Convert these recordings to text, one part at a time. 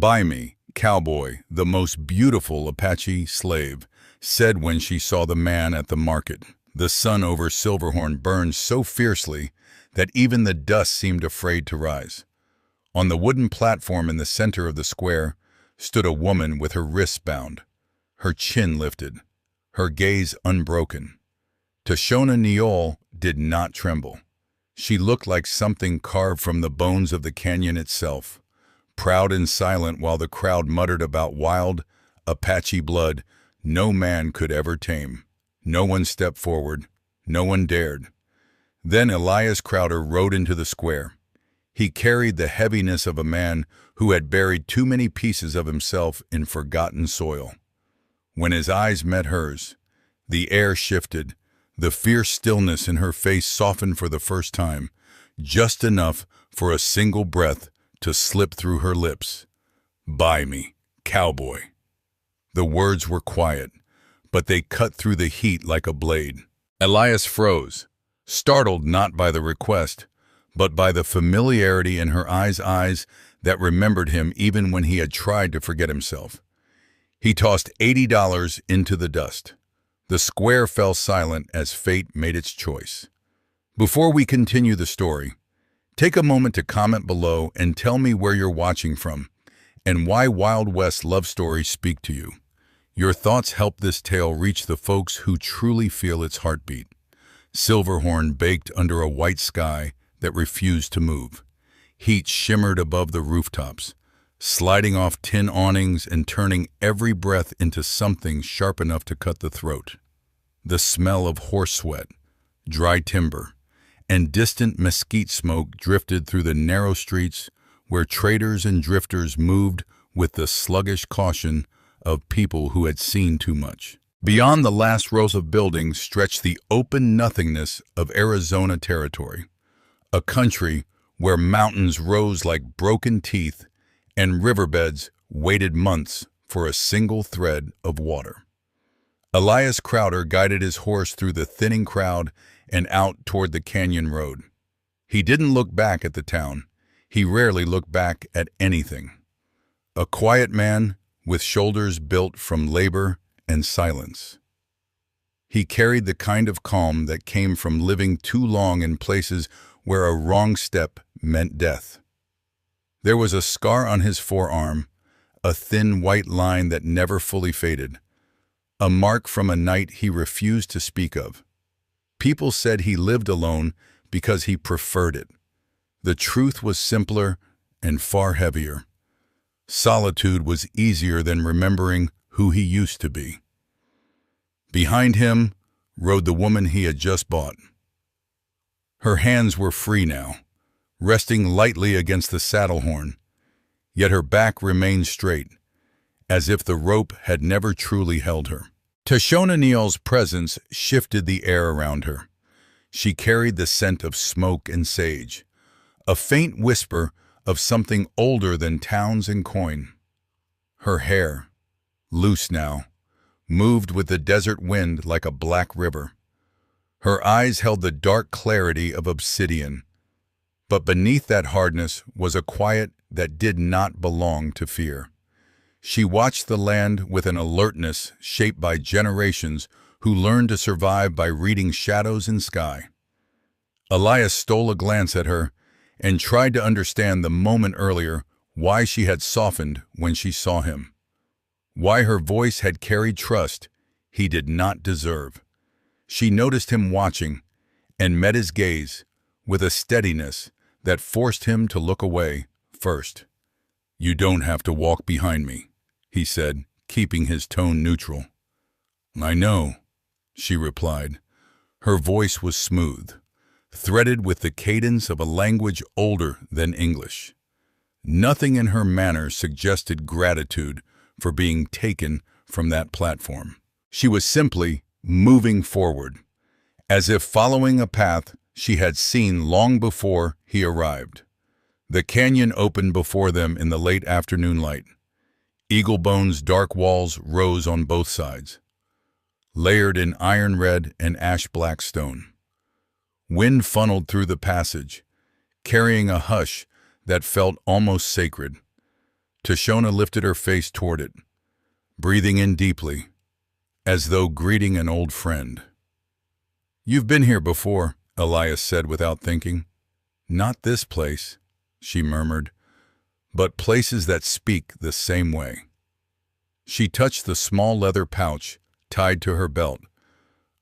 "Buy me, Cowboy, the most beautiful Apache slave," said when she saw the man at the market. The sun over Silverhorn burned so fiercely that even the dust seemed afraid to rise. On the wooden platform in the center of the square stood a woman with her wrists bound, her chin lifted, her gaze unbroken. Tashona Neole did not tremble. She looked like something carved from the bones of the canyon itself, proud and silent while the crowd muttered about wild Apache blood no man could ever tame. No one stepped forward. No one dared. Then Elias Crowder rode into the square. He carried the heaviness of a man who had buried too many pieces of himself in forgotten soil. When his eyes met hers, the air shifted. The fierce stillness in her face softened for the first time, just enough for a single breath to slip through her lips. "Buy me, Cowboy." The words were quiet, but they cut through the heat like a blade. Elias froze, startled not by the request, but by the familiarity in her eyes that remembered him even when he had tried to forget himself. He tossed $80 into the dust. The square fell silent as fate made its choice. Before we continue the story, take a moment to comment below and tell me where you're watching from and why Wild West love stories speak to you. Your thoughts help this tale reach the folks who truly feel its heartbeat. Silverhorn baked under a white sky that refused to move. Heat shimmered above the rooftops, sliding off tin awnings and turning every breath into something sharp enough to cut the throat. The smell of horse sweat, dry timber, and distant mesquite smoke drifted through the narrow streets where traders and drifters moved with the sluggish caution of people who had seen too much. Beyond the last rows of buildings stretched the open nothingness of Arizona territory, a country where mountains rose like broken teeth and riverbeds waited months for a single thread of water. Elias Crowder guided his horse through the thinning crowd and out toward the canyon road. He didn't look back at the town. He rarely looked back at anything. A quiet man with shoulders built from labor and silence. He carried the kind of calm that came from living too long in places where a wrong step meant death. There was a scar on his forearm, a thin white line that never fully faded, a mark from a night he refused to speak of. People said he lived alone because he preferred it. The truth was simpler and far heavier. Solitude was easier than remembering who he used to be. Behind him rode the woman he had just bought. Her hands were free now, resting lightly against the saddle horn, yet her back remained straight, as if the rope had never truly held her. Tashona Neole's presence shifted the air around her. She carried the scent of smoke and sage, a faint whisper of something older than towns and coin. Her hair, loose now, moved with the desert wind like a black river. Her eyes held the dark clarity of obsidian, but beneath that hardness was a quiet that did not belong to fear. She watched the land with an alertness shaped by generations who learned to survive by reading shadows in sky. Elias stole a glance at her and tried to understand the moment earlier why she had softened when she saw him, why her voice had carried trust he did not deserve. She noticed him watching and met his gaze with a steadiness that forced him to look away first. "You don't have to walk behind me," he said, keeping his tone neutral. "I know," she replied. Her voice was smooth, threaded with the cadence of a language older than English. Nothing in her manner suggested gratitude for being taken from that platform. She was simply moving forward, as if following a path she had seen long before he arrived. The canyon opened before them in the late afternoon light. Eaglebone's dark walls rose on both sides, layered in iron red and ash black stone. Wind funneled through the passage, carrying a hush that felt almost sacred. Tashona lifted her face toward it, breathing in deeply, as though greeting an old friend. "You've been here before," Elias said without thinking. "Not this place," she murmured, "but places that speak the same way." She touched the small leather pouch tied to her belt,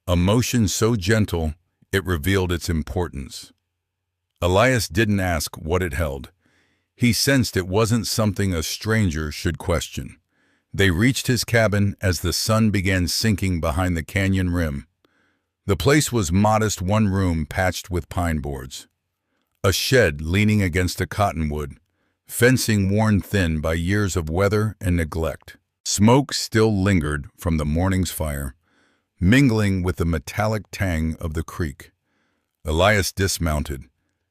a motion so gentle it revealed its importance. Elias didn't ask what it held. He sensed it wasn't something a stranger should question. They reached his cabin as the sun began sinking behind the canyon rim. The place was modest, one room patched with pine boards. A shed leaning against a cottonwood, fencing worn thin by years of weather and neglect. Smoke still lingered from the morning's fire, mingling with the metallic tang of the creek. Elias dismounted,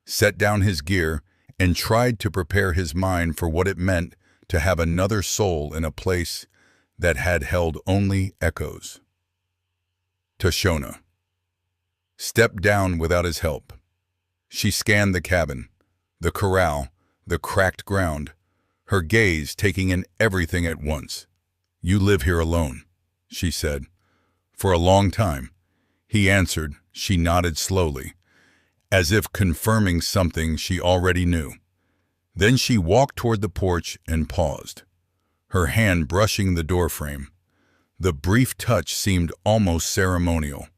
set down his gear, and tried to prepare his mind for what it meant to have another soul in a place that had held only echoes. Tashona stepped down without his help. She scanned the cabin, the corral, the cracked ground, her gaze taking in everything at once. "You live here alone," she said. "For a long time," he answered. She nodded slowly, as if confirming something she already knew. Then she walked toward the porch and paused, her hand brushing the doorframe. The brief touch seemed almost ceremonial,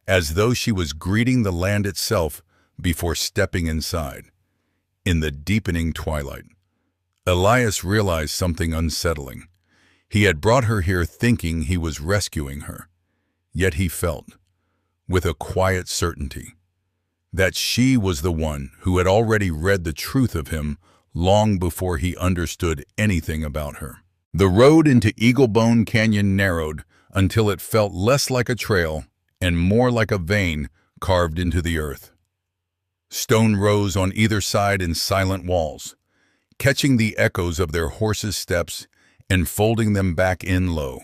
as though she was greeting the land itself before stepping inside. In the deepening twilight, Elias realized something unsettling. He had brought her here thinking he was rescuing her, yet he felt, with a quiet certainty, that she was the one who had already read the truth of him long before he understood anything about her. The road into Eaglebone Canyon narrowed until it felt less like a trail and more like a vein carved into the earth. Stone rose on either side in silent walls, catching the echoes of their horses' steps and folding them back in low.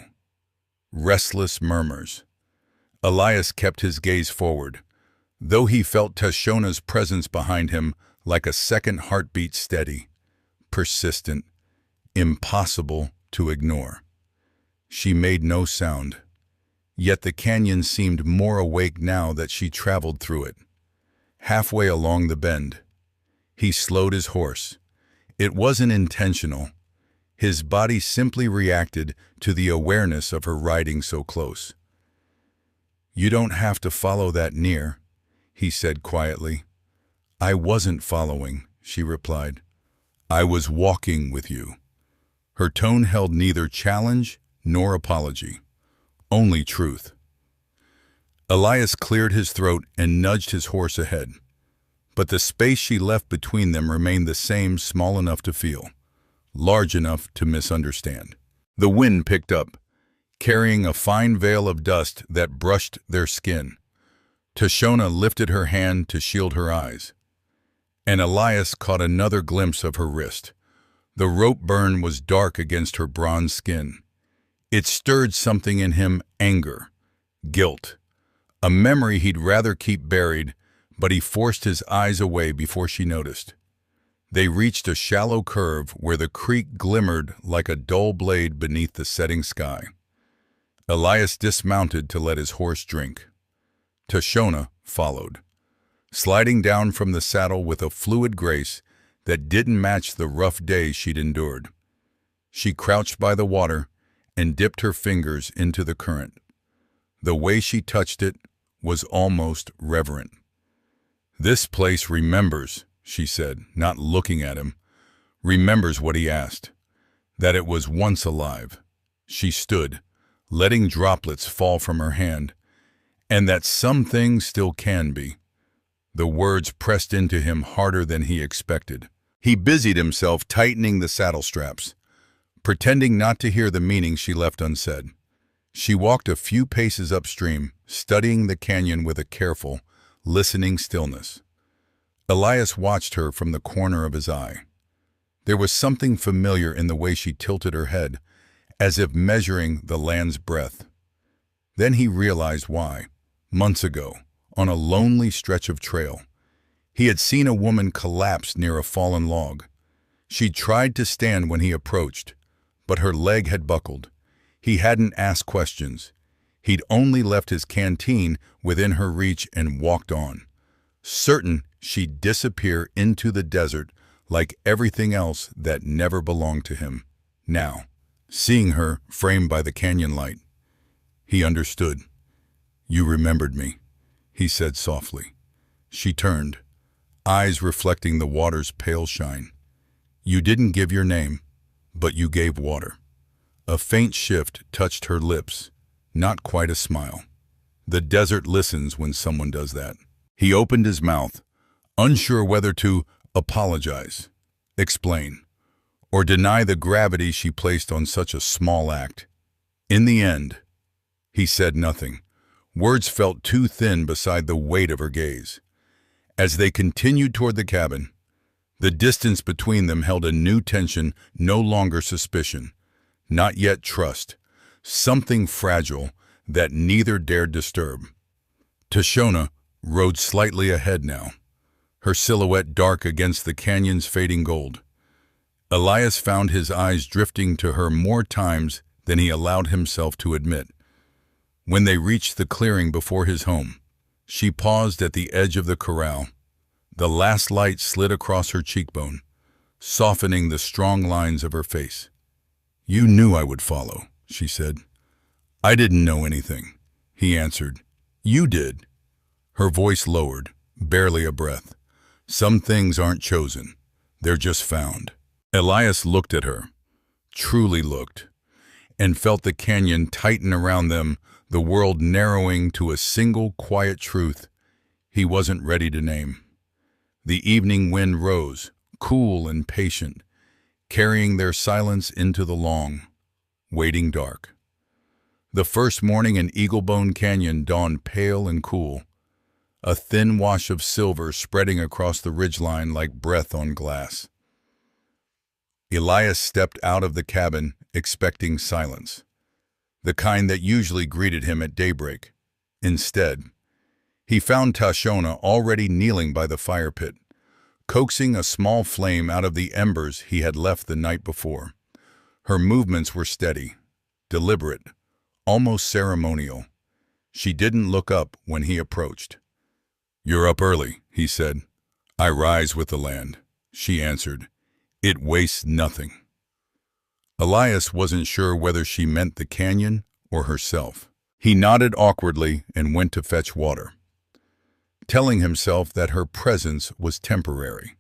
Restless murmurs. Elias kept his gaze forward, though he felt Tashona's presence behind him like a second heartbeat, steady, persistent, impossible to ignore. She made no sound, yet the canyon seemed more awake now that she traveled through it. Halfway along the bend, he slowed his horse. It wasn't intentional. His body simply reacted to the awareness of her riding so close. "You don't have to follow that near," he said quietly. "I wasn't following," she replied. "I was walking with you." Her tone held neither challenge nor apology, only truth. Elias cleared his throat and nudged his horse ahead, but the space she left between them remained the same, small enough to feel, large enough to misunderstand. The wind picked up, carrying a fine veil of dust that brushed their skin. Tashona lifted her hand to shield her eyes, and Elias caught another glimpse of her wrist. The rope burn was dark against her bronze skin. It stirred something in him, anger, guilt, a memory he'd rather keep buried, but he forced his eyes away before she noticed. They reached a shallow curve where the creek glimmered like a dull blade beneath the setting sky. Elias dismounted to let his horse drink. Tashona followed, sliding down from the saddle with a fluid grace that didn't match the rough day she'd endured. She crouched by the water and dipped her fingers into the current. The way she touched it was almost reverent. "This place remembers," she said, not looking at him. "Remembers what he asked, that it was once alive." She stood, letting droplets fall from her hand, "and that some things still can be." The words pressed into him harder than he expected. He busied himself tightening the saddle straps, pretending not to hear the meaning she left unsaid. She walked a few paces upstream, studying the canyon with a careful, listening stillness. Elias watched her from the corner of his eye. There was something familiar in the way she tilted her head, as if measuring the land's breadth. Then he realized why. Months ago, on a lonely stretch of trail, he had seen a woman collapse near a fallen log. She tried to stand when he approached, but her leg had buckled. He hadn't asked questions. He'd only left his canteen within her reach and walked on, certain she'd disappear into the desert like everything else that never belonged to him. Now, seeing her framed by the canyon light, he understood. "You remembered me," he said softly. She turned, eyes reflecting the water's pale shine. "You didn't give your name, but you gave water." A faint shift touched her lips, not quite a smile. The desert listens when someone does that. He opened his mouth, unsure whether to apologize, explain, or deny the gravity she placed on such a small act. In the end, he said nothing. Words felt too thin beside the weight of her gaze. As they continued toward the cabin, the distance between them held a new tension, no longer suspicion, not yet trust, something fragile that neither dared disturb. Tashona rode slightly ahead now, her silhouette dark against the canyon's fading gold. Elias found his eyes drifting to her more times than he allowed himself to admit. When they reached the clearing before his home, she paused at the edge of the corral. The last light slid across her cheekbone, softening the strong lines of her face. "You knew I would follow," she said. "I didn't know anything," he answered. "You did." Her voice lowered, barely a breath. "Some things aren't chosen, they're just found." Elias looked at her, truly looked, and felt the canyon tighten around them, the world narrowing to a single quiet truth he wasn't ready to name. The evening wind rose, cool and patient, carrying their silence into the long, waiting dark. The first morning in Eaglebone Canyon dawned pale and cool, a thin wash of silver spreading across the ridgeline like breath on glass. Elias stepped out of the cabin, expecting silence, the kind that usually greeted him at daybreak. Instead, he found Tashona already kneeling by the fire pit, coaxing a small flame out of the embers he had left the night before. Her movements were steady, deliberate, almost ceremonial. She didn't look up when he approached. "You're up early," he said. "I rise with the land," she answered. "It wastes nothing." Elias wasn't sure whether she meant the canyon or herself. He nodded awkwardly and went to fetch water, telling himself that her presence was temporary,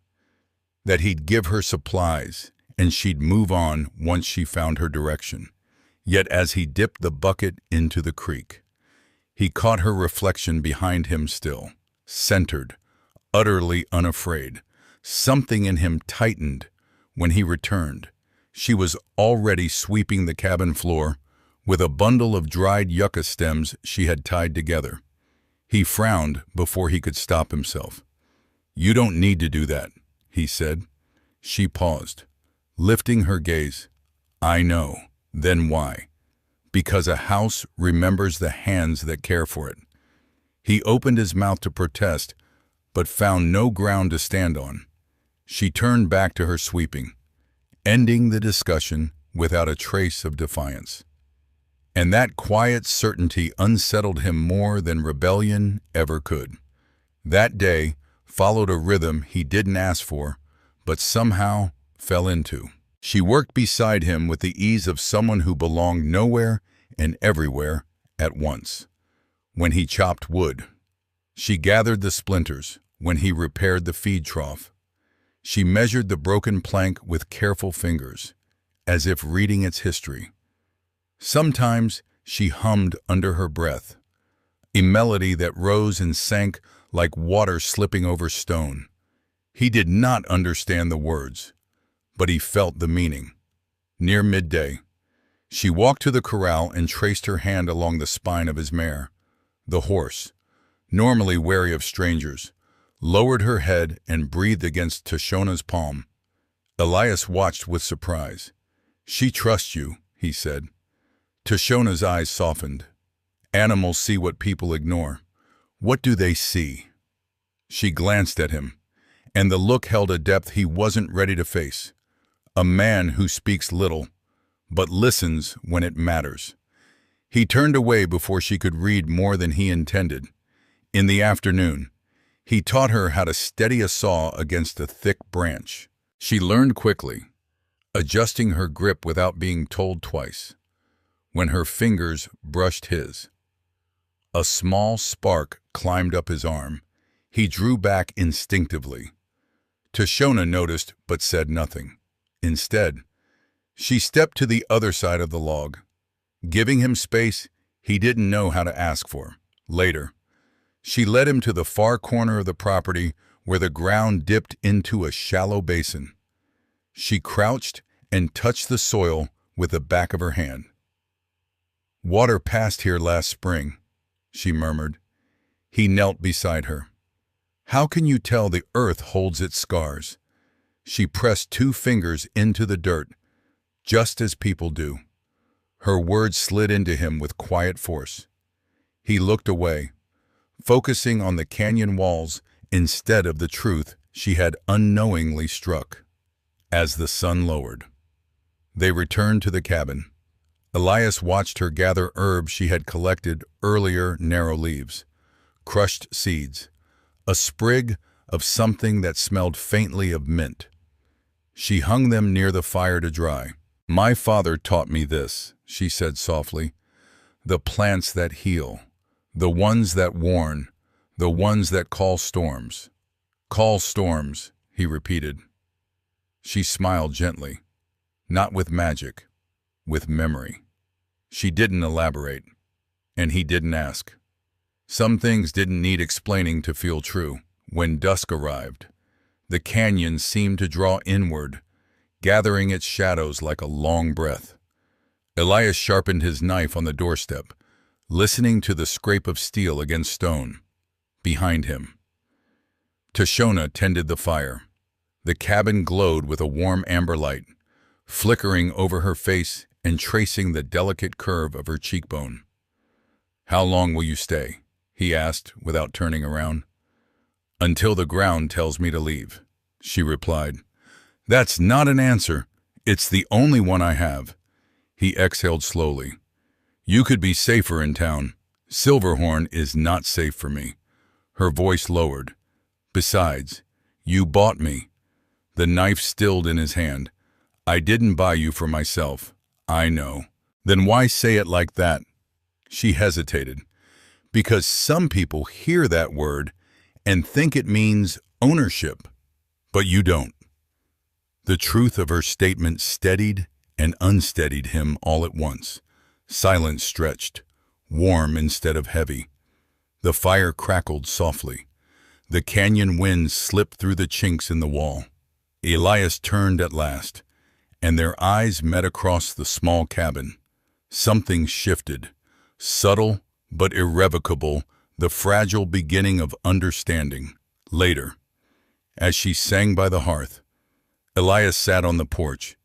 that he'd give her supplies and she'd move on once she found her direction. Yet as he dipped the bucket into the creek, he caught her reflection behind him still, centered, utterly unafraid. Something in him tightened when he returned. She was already sweeping the cabin floor with a bundle of dried yucca stems she had tied together. He frowned before he could stop himself. "You don't need to do that," he said. She paused, lifting her gaze. "I know. Then why?" "Because a house remembers the hands that care for it." He opened his mouth to protest, but found no ground to stand on. She turned back to her sweeping, ending the discussion without a trace of defiance. And that quiet certainty unsettled him more than rebellion ever could. That day followed a rhythm he didn't ask for, but somehow fell into. She worked beside him with the ease of someone who belonged nowhere and everywhere at once. When he chopped wood, she gathered the splinters. When he repaired the feed trough, she measured the broken plank with careful fingers, as if reading its history. Sometimes she hummed under her breath, a melody that rose and sank like water slipping over stone. He did not understand the words, but he felt the meaning. Near midday, she walked to the corral and traced her hand along the spine of his mare. The horse, normally wary of strangers, lowered her head and breathed against Tashona's palm. Elias watched with surprise. "She trusts you," he said. Tashona's eyes softened. "Animals see what people ignore. What do they see?" She glanced at him, and the look held a depth he wasn't ready to face. A man who speaks little, but listens when it matters. He turned away before she could read more than he intended. In the afternoon, he taught her how to steady a saw against a thick branch. She learned quickly, adjusting her grip without being told twice. When her fingers brushed his, a small spark climbed up his arm. He drew back instinctively. Tashona noticed but said nothing. Instead, she stepped to the other side of the log, giving him space he didn't know how to ask for. Later, she led him to the far corner of the property where the ground dipped into a shallow basin. She crouched and touched the soil with the back of her hand. "Water passed here last spring," she murmured. He knelt beside her. "How can you tell the earth holds its scars?" She pressed 2 fingers into the dirt, just as people do. Her words slid into him with quiet force. He looked away, focusing on the canyon walls instead of the truth she had unknowingly struck. As the sun lowered, they returned to the cabin. Elias watched her gather herbs she had collected earlier: narrow leaves, crushed seeds, a sprig of something that smelled faintly of mint. She hung them near the fire to dry. "My father taught me this," she said softly. "The plants that heal, the ones that warn, the ones that call storms." "Call storms," he repeated. She smiled gently, not with magic, with memory. She didn't elaborate, and he didn't ask. Some things didn't need explaining to feel true. When dusk arrived, the canyon seemed to draw inward, gathering its shadows like a long breath. Elias sharpened his knife on the doorstep, listening to the scrape of steel against stone. Behind him, Tashona tended the fire. The cabin glowed with a warm amber light, flickering over her face and tracing the delicate curve of her cheekbone. "How long will you stay?" he asked without turning around. "Until the ground tells me to leave," she replied. "That's not an answer. It's the only one I have." He exhaled slowly. "You could be safer in town. Silverhorn is not safe for me." Her voice lowered. "Besides, you bought me." The knife stilled in his hand. "I didn't buy you for myself." "I know." "Then why say it like that?" She hesitated. "Because some people hear that word and think it means ownership, but you don't." The truth of her statement steadied and unsteadied him all at once. Silence stretched, warm instead of heavy. The fire crackled softly. The canyon wind slipped through the chinks in the wall. Elias turned at last, and their eyes met across the small cabin. Something shifted, subtle but irrevocable, the fragile beginning of understanding. Later, as she sang by the hearth, Elias sat on the porch,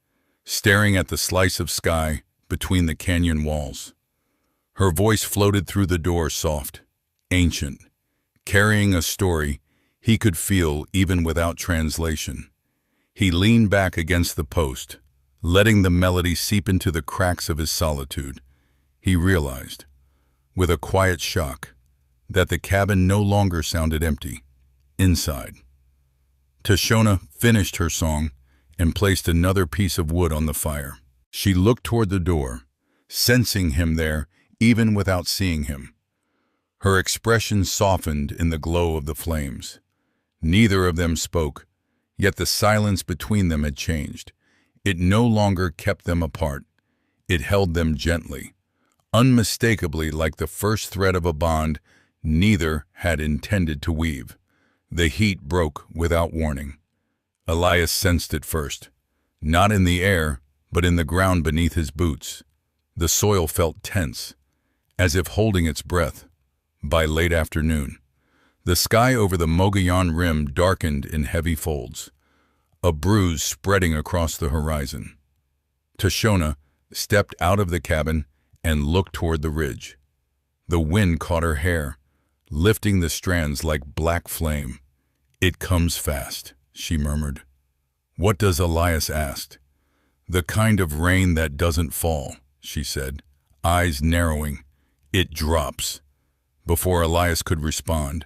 staring at the slice of sky between the canyon walls. Her voice floated through the door, soft, ancient, carrying a story he could feel even without translation. He leaned back against the post, letting the melody seep into the cracks of his solitude. He realized, with a quiet shock, that the cabin no longer sounded empty. Inside, Tashona finished her song and placed another piece of wood on the fire. She looked toward the door, sensing him there even without seeing him. Her expression softened in the glow of the flames. Neither of them spoke, yet the silence between them had changed. It no longer kept them apart. It held them gently, unmistakably like the first thread of a bond neither had intended to weave. The heat broke without warning. Elias sensed it first, not in the air, but in the ground beneath his boots. The soil felt tense, as if holding its breath. By late afternoon, the sky over the Mogollon Rim darkened in heavy folds, a bruise spreading across the horizon. Tashona stepped out of the cabin and looked toward the ridge. The wind caught her hair, lifting the strands like black flame. "It comes fast," she murmured. "What does Elias ask?" "The kind of rain that doesn't fall," she said, eyes narrowing. "It drops." Before Elias could respond,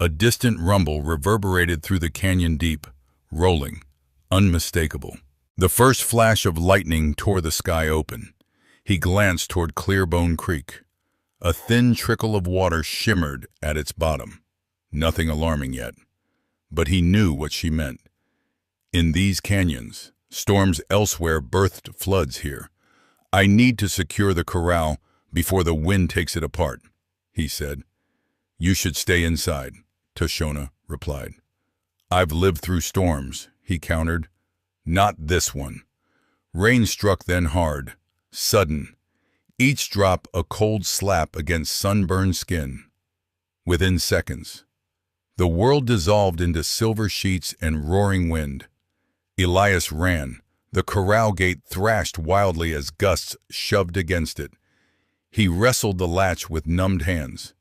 a distant rumble reverberated through the canyon deep, rolling, unmistakable. The first flash of lightning tore the sky open. He glanced toward Clearbone Creek. A thin trickle of water shimmered at its bottom. Nothing alarming yet, but he knew what she meant. In these canyons, storms elsewhere birthed floods here. "I need to secure the corral before the wind takes it apart," he said. "You should stay inside," Tashona replied. "I've lived through storms," he countered. "Not this one." Rain struck then hard, sudden, each drop a cold slap against sunburned skin. Within seconds, the world dissolved into silver sheets and roaring wind. Elias ran. The corral gate thrashed wildly as gusts shoved against it. He wrestled the latch with numbed hands.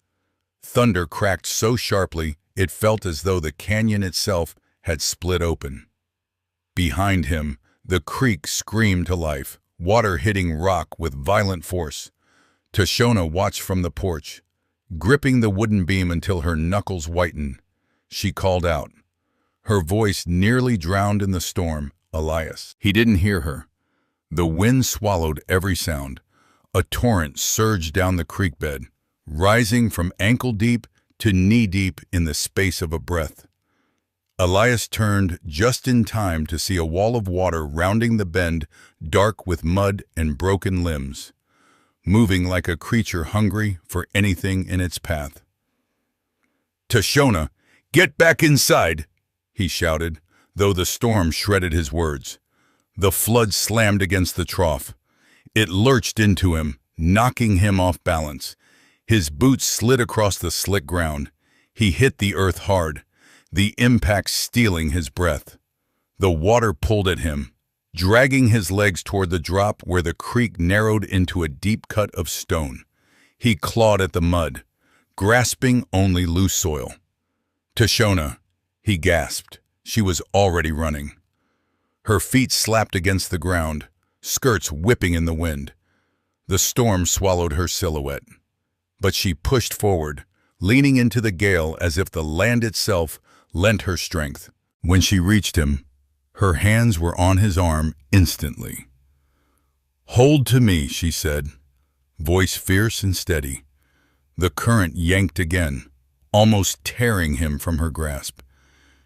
Thunder cracked so sharply it felt as though the canyon itself had split open. Behind him, the creek screamed to life, water hitting rock with violent force. Tashona watched from the porch, gripping the wooden beam until her knuckles whitened. She called out. Her voice nearly drowned in the storm, "Elias." He didn't hear her. The wind swallowed every sound. A torrent surged down the creek bed, rising from ankle-deep to knee-deep in the space of a breath. Elias turned just in time to see a wall of water rounding the bend, dark with mud and broken limbs, moving like a creature hungry for anything in its path. "Tashona, get back inside!" he shouted, though the storm shredded his words. The flood slammed against the trough. It lurched into him, knocking him off balance. His boots slid across the slick ground. He hit the earth hard, the impact stealing his breath. The water pulled at him, dragging his legs toward the drop where the creek narrowed into a deep cut of stone. He clawed at the mud, grasping only loose soil. "Tashona," he gasped. She was already running. Her feet slapped against the ground, skirts whipping in the wind. The storm swallowed her silhouette. But she pushed forward, leaning into the gale as if the land itself lent her strength. When she reached him, her hands were on his arm instantly. "Hold to me," she said, voice fierce and steady. The current yanked again, almost tearing him from her grasp.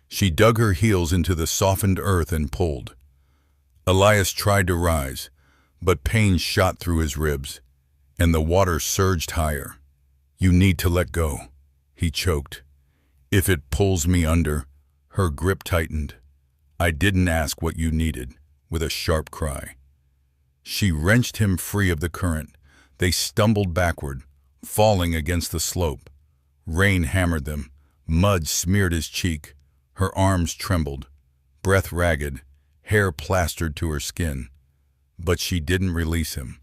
She dug her heels into the softened earth and pulled. Elias tried to rise, but pain shot through his ribs, and the water surged higher. "You need to let go," he choked. "If it pulls me under," her grip tightened. "I didn't ask what you needed," with a sharp cry. She wrenched him free of the current. They stumbled backward, falling against the slope. Rain hammered them. Mud smeared his cheek. Her arms trembled, breath ragged, hair plastered to her skin. But she didn't release him.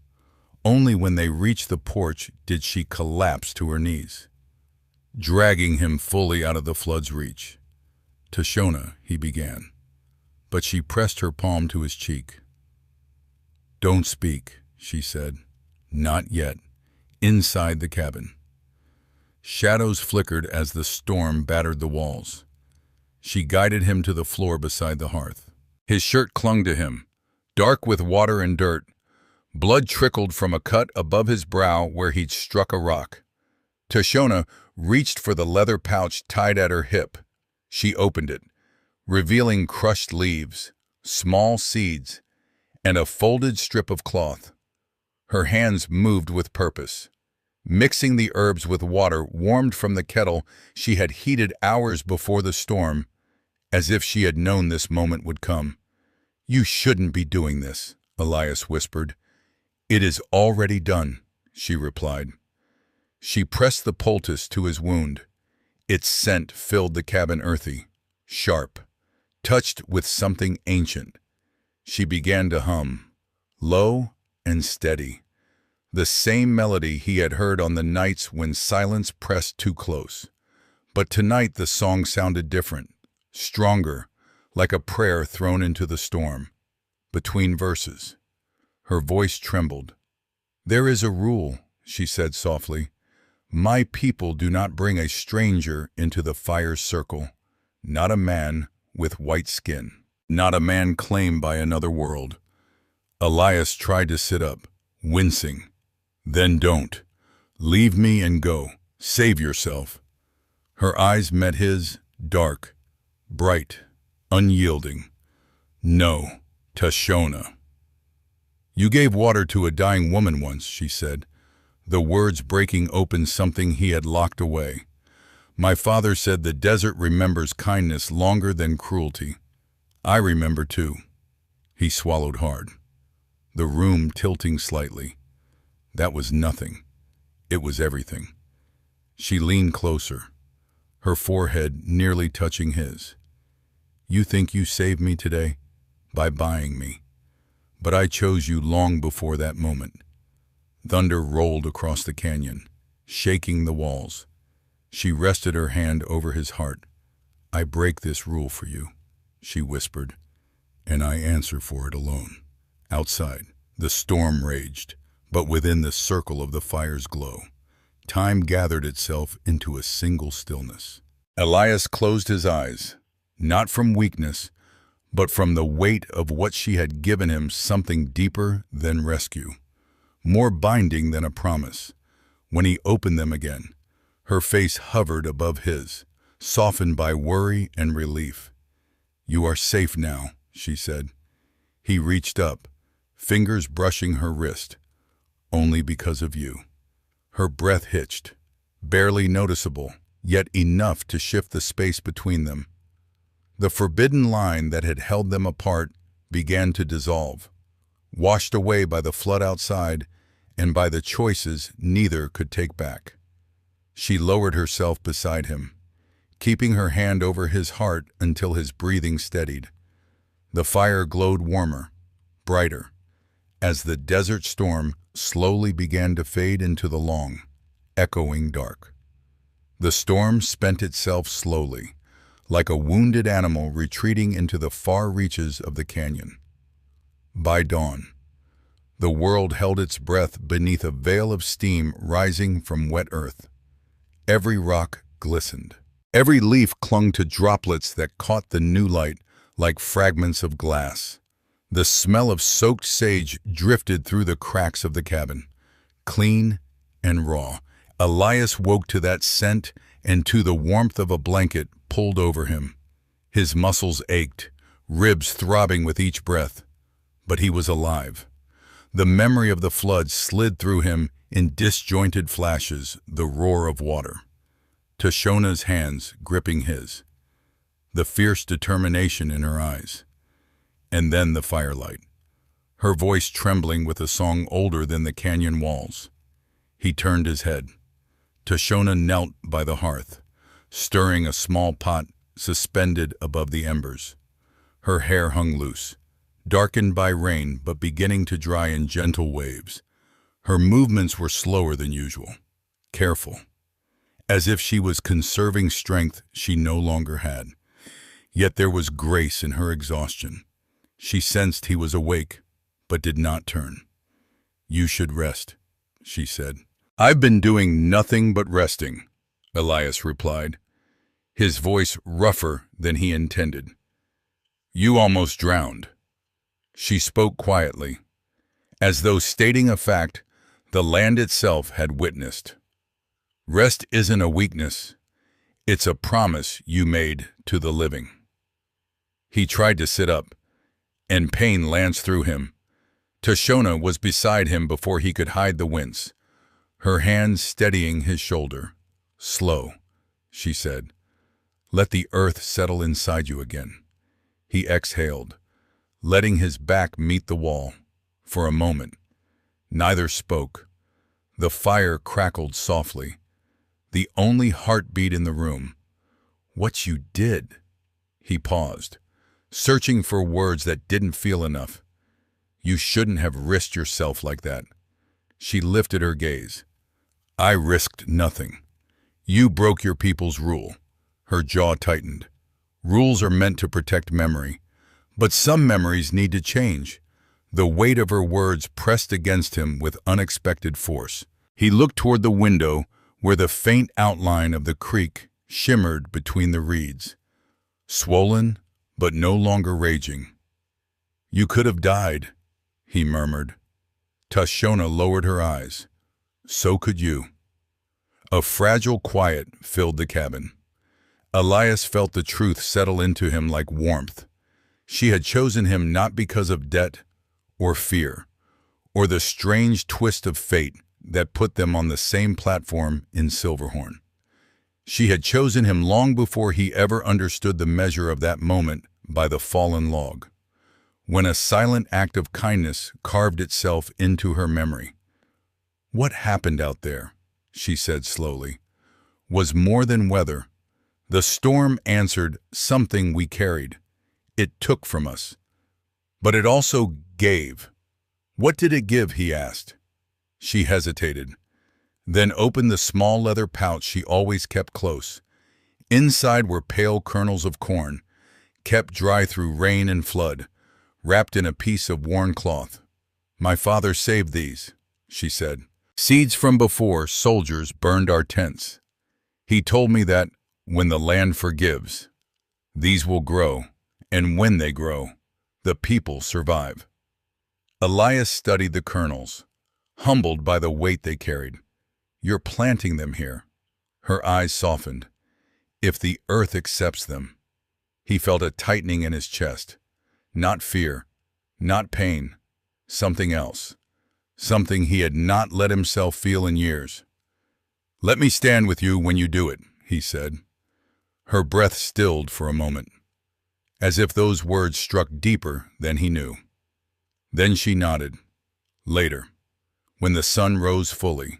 Only when they reached the porch did she collapse to her knees, dragging him fully out of the flood's reach. "Tashona," he began, but she pressed her palm to his cheek. "Don't speak," she said. "Not yet." Inside the cabin, shadows flickered as the storm battered the walls. She guided him to the floor beside the hearth. His shirt clung to him, dark with water and dirt. Blood trickled from a cut above his brow where he'd struck a rock. Tashona reached for the leather pouch tied at her hip. She opened it, revealing crushed leaves, small seeds, and a folded strip of cloth. Her hands moved with purpose, mixing the herbs with water warmed from the kettle she had heated hours before the storm, as if she had known this moment would come. "You shouldn't be doing this," Elias whispered. "It is already done," she replied. She pressed the poultice to his wound. Its scent filled the cabin earthy, sharp, touched with something ancient. She began to hum, low and steady, the same melody he had heard on the nights when silence pressed too close. But tonight the song sounded different, stronger, like a prayer thrown into the storm. between verses. Her voice trembled. "There is a rule," she said softly. "My people do not bring a stranger into the fire's circle, not a man with white skin, not a man claimed by another world." Elias tried to sit up, wincing. "Then don't. Leave me and go. Save yourself." Her eyes met his, dark, bright, unyielding. "No, Tashona." "You gave water to a dying woman once," she said, the words breaking open something he had locked away. "My father said the desert remembers kindness longer than cruelty. I remember too." He swallowed hard, the room tilting slightly. That was nothing. It was everything. She leaned closer, her forehead nearly touching his. "You think you saved me today? By buying me. But I chose you long before that moment." Thunder rolled across the canyon, shaking the walls. She rested her hand over his heart. "I break this rule for you," she whispered, "and I answer for it alone." Outside, the storm raged, but within the circle of the fire's glow, time gathered itself into a single stillness. Elias closed his eyes, not from weakness, but from the weight of what she had given him, something deeper than rescue, more binding than a promise. When he opened them again, her face hovered above his, softened by worry and relief. "You are safe now," she said. He reached up, fingers brushing her wrist. "Only because of you." Her breath hitched, barely noticeable, yet enough to shift the space between them. The forbidden line that had held them apart began to dissolve, washed away by the flood outside and by the choices neither could take back. She lowered herself beside him, keeping her hand over his heart until his breathing steadied. The fire glowed warmer, brighter, as the desert storm slowly began to fade into the long, echoing dark. The storm spent itself slowly, like a wounded animal retreating into the far reaches of the canyon. By dawn, the world held its breath beneath a veil of steam rising from wet earth. Every rock glistened. Every leaf clung to droplets that caught the new light like fragments of glass. The smell of soaked sage drifted through the cracks of the cabin, clean and raw. Elias woke to that scent and to the warmth of a blanket pulled over him. His muscles ached, ribs throbbing with each breath. But he was alive. The memory of the flood slid through him in disjointed flashes, the roar of water. Tashona's hands gripping his, the fierce determination in her eyes. And then the firelight, her voice trembling with a song older than the canyon walls. He turned his head. Tashona knelt by the hearth, stirring a small pot suspended above the embers. Her hair hung loose, darkened by rain but beginning to dry in gentle waves. Her movements were slower than usual, careful, as if she was conserving strength she no longer had. Yet there was grace in her exhaustion. She sensed he was awake, but did not turn. "You should rest," she said. "I've been doing nothing but resting," Elias replied, his voice rougher than he intended. "You almost drowned." She spoke quietly, as though stating a fact the land itself had witnessed. "Rest isn't a weakness. It's a promise you made to the living." He tried to sit up, and pain lanced through him. Tashona was beside him before he could hide the wince, her hands steadying his shoulder. "Slow," she said. "Let the earth settle inside you again." He exhaled, letting his back meet the wall. For a moment, neither spoke. The fire crackled softly, the only heartbeat in the room. "What you did?" He paused, searching for words that didn't feel enough. "You shouldn't have risked yourself like that." She lifted her gaze. "I risked nothing. You broke your people's rule." Her jaw tightened. "Rules are meant to protect memory, but some memories need to change. The weight of her words pressed against him with unexpected force. He looked toward the window where the faint outline of the creek shimmered between the reeds, swollen but no longer raging. "You could have died," he murmured. Tashona lowered her eyes. "So could you." A fragile quiet filled the cabin. Elias felt the truth settle into him like warmth. She had chosen him not because of debt or fear, or the strange twist of fate that put them on the same platform in Silverhorn. She had chosen him long before he ever understood the measure of that moment by the fallen log, when a silent act of kindness carved itself into her memory. "What happened out there," she said slowly, "was more than weather. The storm answered something we carried. It took from us. But it also gave." "What did it give?" he asked. She hesitated, then opened the small leather pouch she always kept close. Inside were pale kernels of corn, kept dry through rain and flood, wrapped in a piece of worn cloth. "My father saved these," she said. "Seeds from before soldiers burned our tents. He told me that when the land forgives, these will grow, and when they grow, the people survive." Elias studied the kernels, humbled by the weight they carried. "You're planting them here." Her eyes softened. "If the earth accepts them." He felt a tightening in his chest. Not fear, not pain, something else. Something he had not let himself feel in years. "Let me stand with you when you do it," he said. Her breath stilled for a moment, as if those words struck deeper than he knew. Then she nodded. Later, when the sun rose fully,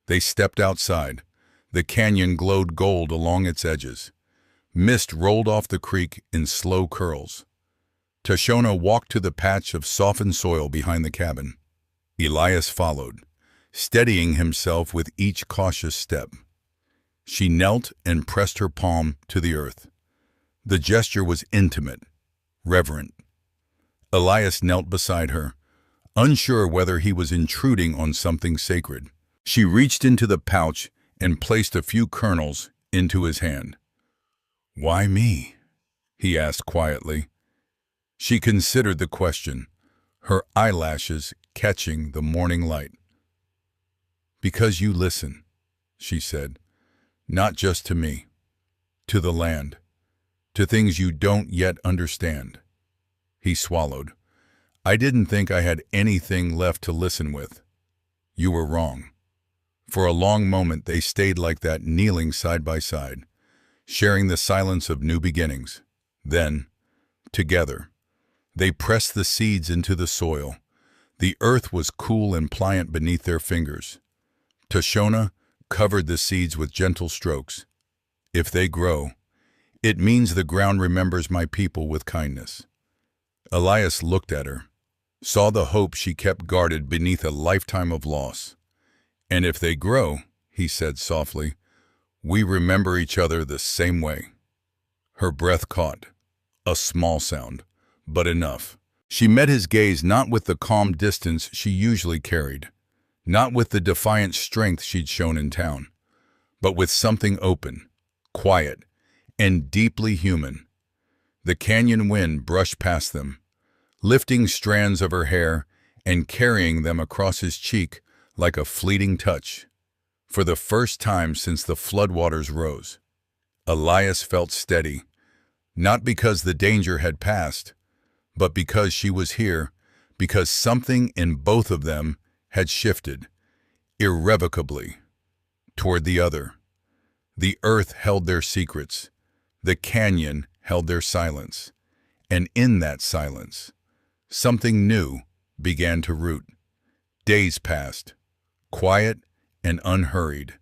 they stepped outside. The canyon glowed gold along its edges. Mist rolled off the creek in slow curls. Tashona walked to the patch of softened soil behind the cabin. Elias followed, steadying himself with each cautious step. She knelt and pressed her palm to the earth. The gesture was intimate, reverent. Elias knelt beside her, unsure whether he was intruding on something sacred. She reached into the pouch and placed a few kernels into his hand. "Why me?" he asked quietly. She considered the question, her eyelashes catching the morning light. "Because you listen," she said, "not just to me, to the land, to things you don't yet understand." He swallowed. "I didn't think I had anything left to listen with." "You were wrong." For a long moment they stayed like that, kneeling side by side, sharing the silence of new beginnings. Then, together, they pressed the seeds into the soil. The earth was cool and pliant beneath their fingers. Tashona covered the seeds with gentle strokes. "If they grow, it means the ground remembers my people with kindness." Elias looked at her, saw the hope she kept guarded beneath a lifetime of loss. "And if they grow," he said softly, "we remember each other the same way." Her breath caught, a small sound, but enough. She met his gaze not with the calm distance she usually carried, not with the defiant strength she'd shown in town, but with something open, quiet, and deeply human. The canyon wind brushed past them, lifting strands of her hair and carrying them across his cheek like a fleeting touch. For the first time since the floodwaters rose, Elias felt steady, not because the danger had passed, but because she was here, because something in both of them had shifted, irrevocably, toward the other. The earth held their secrets, the canyon held their silence, and in that silence, something new began to root. Days passed, quiet and unhurried,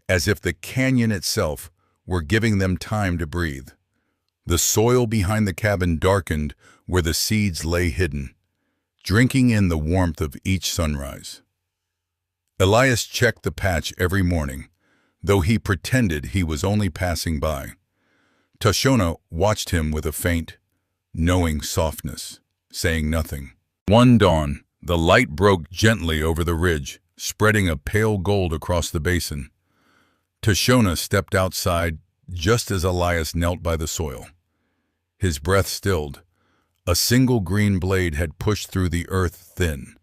as if the canyon itself were giving them time to breathe. The soil behind the cabin darkened where the seeds lay hidden, drinking in the warmth of each sunrise. Elias checked the patch every morning, though he pretended he was only passing by. Tashona watched him with a faint, knowing softness, saying nothing. One dawn, the light broke gently over the ridge, spreading a pale gold across the basin. Tashona stepped outside just as Elias knelt by the soil. His breath stilled. A single green blade had pushed through the earth thin,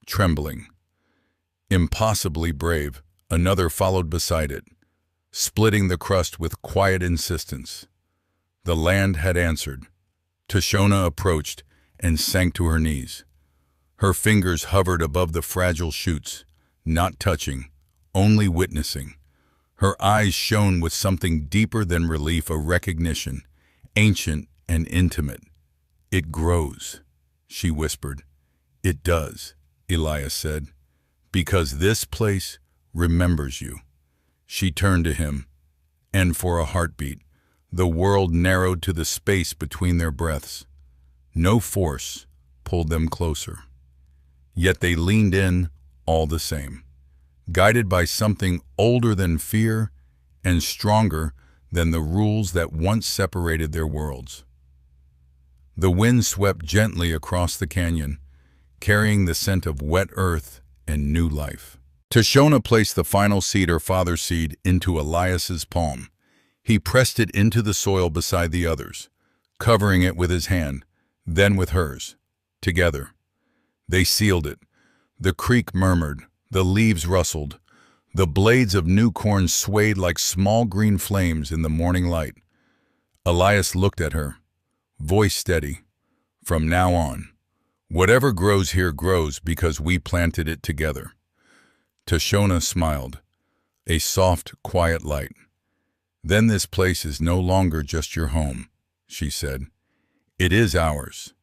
trembling. Impossibly brave, another followed beside it, splitting the crust with quiet insistence. The land had answered. Tashona approached and sank to her knees. Her fingers hovered above the fragile shoots, not touching, only witnessing. Her eyes shone with something deeper than relief, a recognition, ancient and intimate. "It grows," she whispered. "It does," Elias said, "because this place remembers you." She turned to him, and for a heartbeat, the world narrowed to the space between their breaths. No force pulled them closer. Yet they leaned in all the same, guided by something older than fear and stronger than the rules that once separated their worlds. The wind swept gently across the canyon, carrying the scent of wet earth and new life. Tashona placed the final seed, her father's seed, into Elias's palm. He pressed it into the soil beside the others, covering it with his hand, then with hers. Together, they sealed it. The creek murmured, the leaves rustled, the blades of new corn swayed like small green flames in the morning light. Elias looked at her, voice steady. "From now on, whatever grows here grows because we planted it together." Tashona smiled, a soft, quiet light. "Then this place is no longer just your home," she said. "It is ours."